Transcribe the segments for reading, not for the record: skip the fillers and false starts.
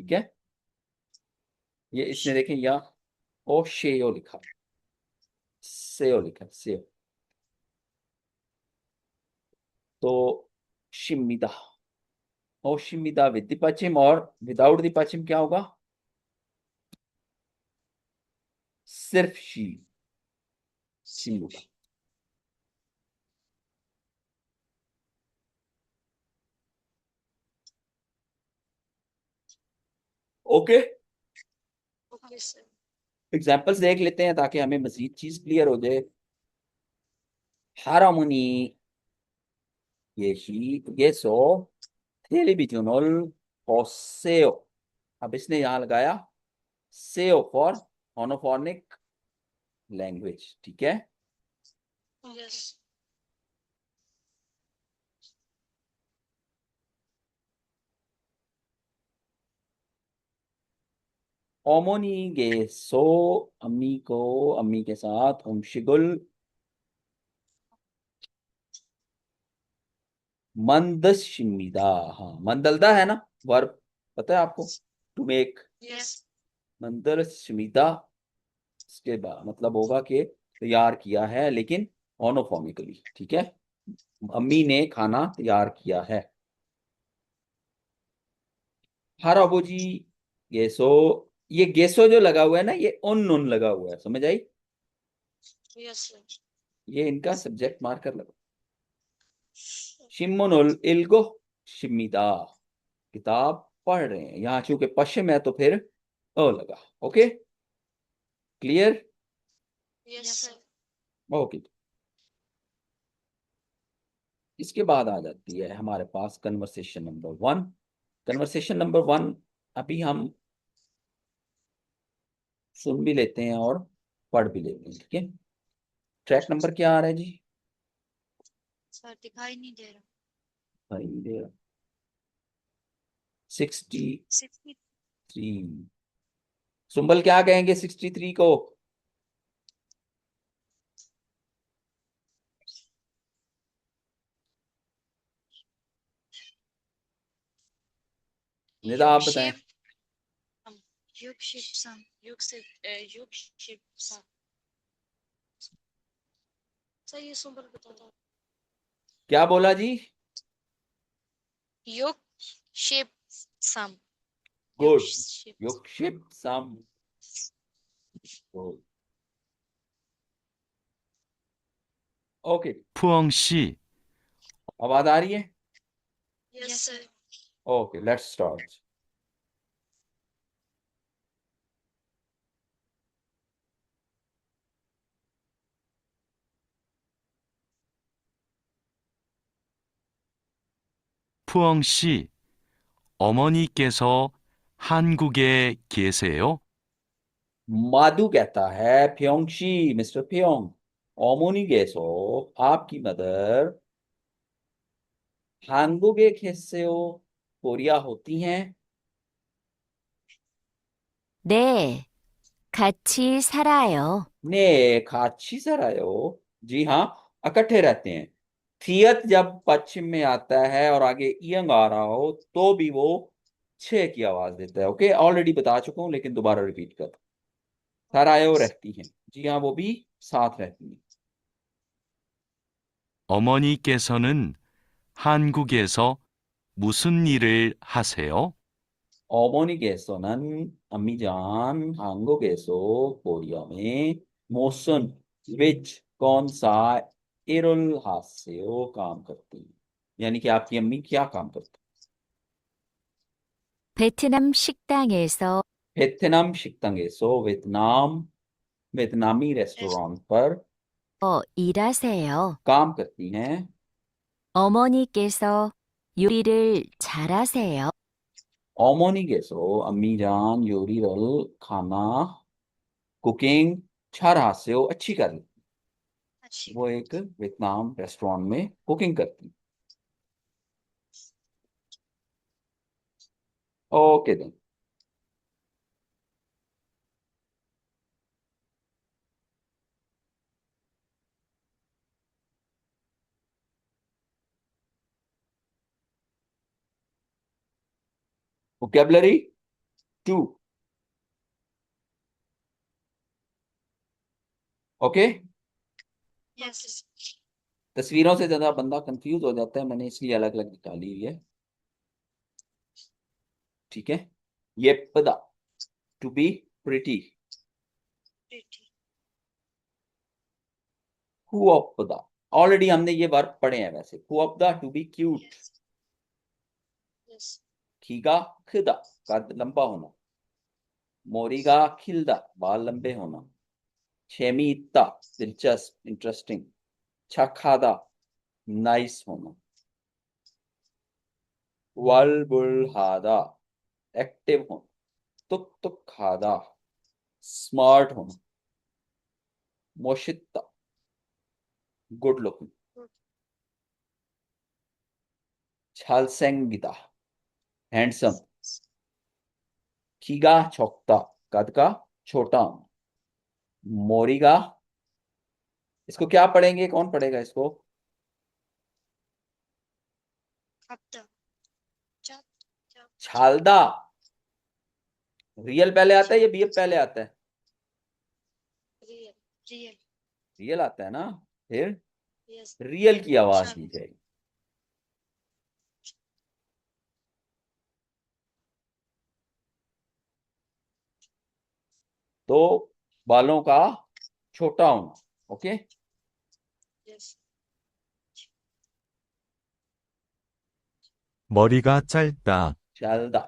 ठीक है, ये इसने देखें या ओ शेयो लिखा, सेयो लिखा, सेयो। तो शिमिदा, ओ शिमिदा विद दिपाचिम, और विदाउट दिपाचिम क्या होगा? सिर्फ शी, शिमुदा। Okay, okay sir. एग्जाम्पल्स देख लेते हैं ताकि हमें मजीद चीज क्लियर हो जाए। हारामुनी, ये सो टेलीविजनल पोसेओ। अब इसने यहां लगाया सेओ फॉर मोनोफोनिक लैंग्वेज, ठीक है। यस। ओमोनी गे सो, अम्मी को, अम्मी के साथ उमशिगुल मंदशिमिदा। हाँ, मंदलदा है ना वर्ब, पता है आपको, टू मेक। यस। मंदशिमिदा, इसके बाद मतलब होगा कि तैयार किया है, लेकिन मोनोफोनिकली, ठीक है। अम्मी ने खाना तैयार किया है। हर अबू जी गेसो, ये गेसो जो लगा हुआ है ना, ये उन नुन लगा हुआ है, समझ आई? Yes sir. ये इनका सब्जेक्ट मार्कर लगा। शिमुनुल इल्गो शिमिदा, किताब पढ़ रहे हैं, यहाँ चूंकि पश्चिम है तो फिर ओ लगा। Okay, clear? Yes sir. Okay, इसके बाद आ जाती है हमारे पास कन्वर्सेशन नंबर 1। कन्वर्सेशन नंबर 1 अभी हम सुन भी लेते हैं और पढ़ भी लेते हैं, ठीक है। ट्रैक नंबर क्या आ रहा है जी? सर दिखाई नहीं दे रहा। भाई 63। 60। सुंबल क्या कहेंगे 63 को? निदा युग आप बताएं। शिव युग शिव सम युग से युग शिव सम। सर ये सुंबल बता दो। क्या बोला जी? युग शिव सम। युग गुड, शिव। युगशिप सम। ओके, 푸엉 씨, आवाज आ रही है? Yes sir. Okay, let's start. 푸엉 씨, 어머니께서 한국에 계세요? माधु कहता है फ्योंगशी, मिस्टर फ्योंग, ओमोनी गेसो, आपकी मदर हांगुगे खेसेओ, कोरिया होती हैं। 네, 같이 살아요. ने खाची सरायो, जी हाँ, इकट्ठे रहते हैं। थियत जब पश्चिम में आता है और आगे इयंग आ रहा हो तो भी वो छे की आवाज देता है। ओके, ऑलरेडी बता चुका हूं लेकिन दोबारा रिपीट कर। सरायो रहती हैं, जी हाँ, वो भी साथ रहती हैं। 어머니께서는 한국에서 무슨 일을 하세요? ओमोनी गेसोनन, अम्मी जान हांगो गेसो, कोरिया में मोसन विच, कौन सा, इरुल हास्यो काम करती है। यानी कि आपकी अम्मी क्या काम करती 베트남 식당에서 है? वियतनाम शिकतंगेसो, वियतनाम, वियतनामी रेस्टोरेंट पर 일하세요. काम करती हैं। 어머니께서 요리를 잘하세요. ओमोनी गेसो, अम्मी जान योरी रल खाना, कुकिंग छर हास्यो अच्छी कर लेती। अच्छी। वो एक वियतनाम रेस्टोरेंट में कुकिंग करती। Okay then, vocabulary two. Okay. Yes. तस्वीरों से ज्यादा बंदा कंफ्यूज हो जाता है, मैंने इसलिए अलग अलग निकाली हुई है। ठीक है। ये पदा, टू बी प्रिटी। Pretty. हुआपदा, ऑलरेडी हमने ये वर्ब पढ़े हैं वैसे। हुआपदा to be cute. Yes. Yes. खीगा खिदा, कद लंबा होना। मोरिगा खिलदा, बाल लंबे होना। छेमीता, दिलचस्प इंटरेस्टिंग। छखादा, नाइस होना। वलबुलहादा, एक्टिव होना। तुक तुक खादा, स्मार्ट होना। मोशिता, गुड लुकिंग। Good. छालसेंगिदा, हैंडसम। खीगा छोकता, कद का छोटा होना। मोरिगा, इसको क्या पढ़ेंगे, कौन पढ़ेगा इसको? Kapta. Chap. Chap. छालदा, रियल पहले आता है या बीएफ पहले आता है? Real. Real. रियल आता है ना, फिर Yes. रियल की आवाज Chap. दी जाएगी। तो बालों का छोटा होना। ओके। Yes. 머리가 짧다. चालदा,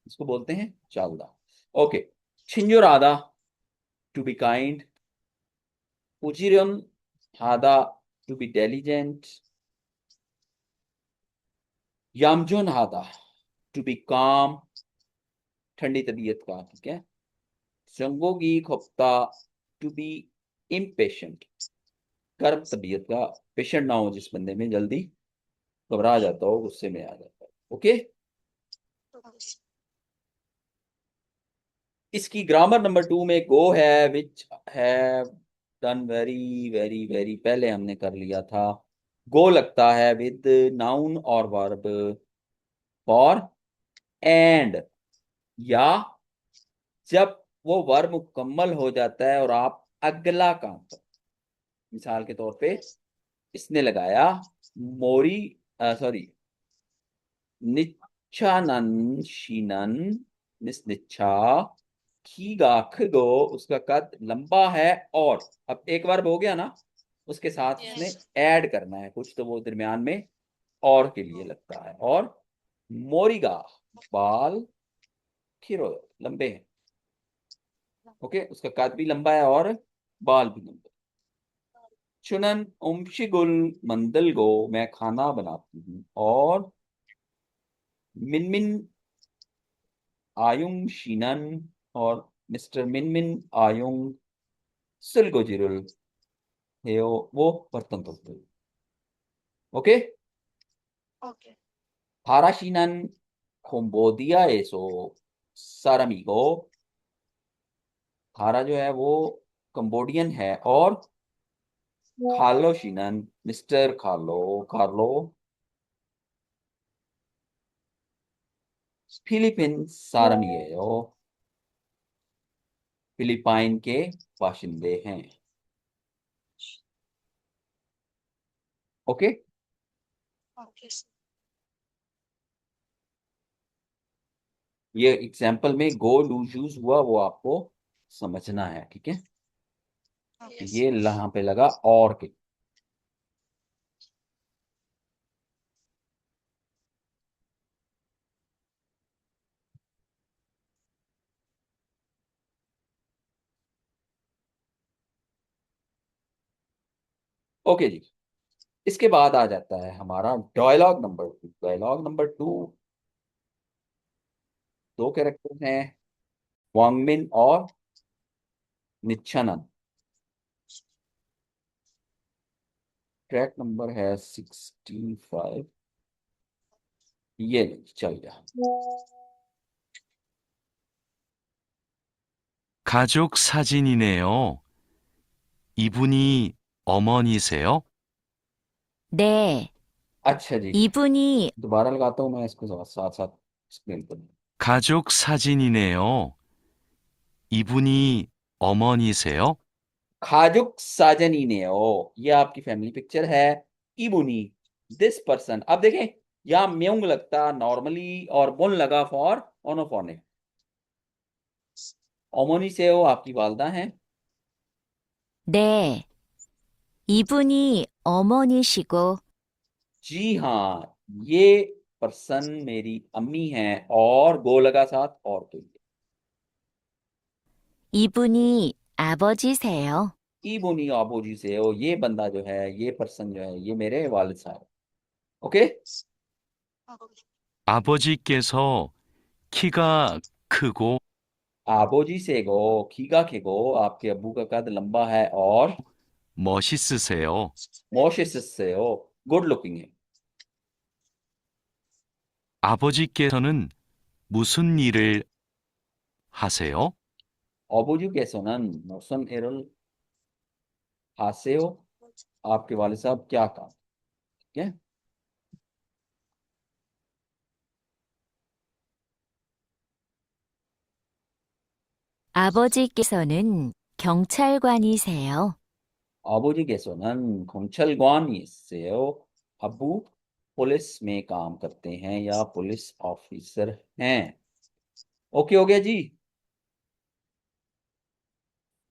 इसको बोलते हैं चालदा। ओके। छिंजुरादा, टू बी काइंड। उजिरन हादा, to B डेलिजेंट। यामजुन Hada, to B काम, ठंडी तबीयत का। ठीक है। संगोगी खोप्ता, टू बी इम्पेशेंट, गर्म तबीयत का। पेशेंट ना हो जिस बंदे में, जल्दी घबरा जाता हो, गुस्से में आ जाता है। ओके। Okay. इसकी ग्रामर नंबर 2 में गो है, which have done very very very, पहले हमने कर लिया था। गो लगता है विद नाउन और वर्ब फॉर एंड, या जब वो वर्ब मुकम्मल हो जाता है और आप अगला काम करो। मिसाल के तौर पे Yes. इसने लगाया मोरी, सॉरी, निच्छानन शीनन, निस्निच्छा। खीगा खगो, उसका कद लंबा है। और अब एक वर्ब हो गया ना, उसके साथ उसने Yes. ऐड करना है कुछ, तो वो दरमियान में और के लिए लगता है। और मोरिगा, बाल खिरो, लंबे हैं। ओके, उसका कद भी लंबा है और बाल भी लंबे। चुनन उमशिगुल मंदल गो, मैं खाना बनाती हूँ। और मिनमिन आयुंग शीनन, और मिस्टर मिनमिन आयुंग सिलगोजिरुल हेयो, वो बर्तन धोते हैं। ओके। Okay. फाराशीनन कोम्बोदिया एसो सारामिगो, थारा जो है वो कंबोडियन है। और खालो शीनन, मिस्टर खालो कार्लो फिलीपीन सारामिगेयो, फिलीपाइन के बाशिंदे हैं। ओके। Okay. Sir. ये एग्जाम्पल में गो लूज यूज हुआ, वो आपको समझना है। ठीक है। Yes. ये यहाँ पे लगा और के। ओके जी। इसके बाद आ जाता है हमारा डायलॉग नंबर 2। डायलॉग नंबर 2, दो कैरेक्टर्स हैं, वांगमिन और निच्छानन। ट्रैक नंबर है 65। ये नहीं चल गया। 가족 사진이네요. 이분이 어머니세요? 네, अच्छा जी, 이분이 दोबारा लगाता हूँ मैं इसको, साथ साथ एक्सप्लेन करूँ। 가족 사진이네요. 이분이 어머니세요? खाजुक साजनीनेओ, ये आपकी फैमिली पिक्चर है। इबुनी, दिस पर्सन। अब देखें, यहां म्योंग लगता नॉर्मली और बुन लगा फॉर ओनोफोनिक। ओमोनी से हो आपकी वालदा हैं। 네. 이분이 어머니시고, जी हाँ, ये पर्सन मेरी अम्मी हैं, और गो लगा साथ और कोई। 이분이 아버지세요. इबुनी आबोजी से हो, ये बंदा जो है, ये पर्सन जो है, ये मेरे वालिद साहब। ओके। 아버지께서 키가 크고 आबोजी से गो, खीगा के गो, आपके अब्बू का कद लंबा है और 멋있으세요. मोशिस से हो, गुड लुकिंग है। 아버지께서는 무슨 일을 하세요? अबूजू के सुनन मोसन एरल हासे हो, आपके वालिद साहब क्या काम। ठीक है। 아버지께서는 경찰관이세요. अबूजी के सुनन खुंचलगवानी से हो, अबू पुलिस में काम करते हैं या पुलिस ऑफिसर हैं। ओके हो गया जी।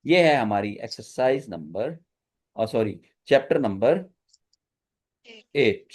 ये है हमारी exercise number, sorry, chapter number 8।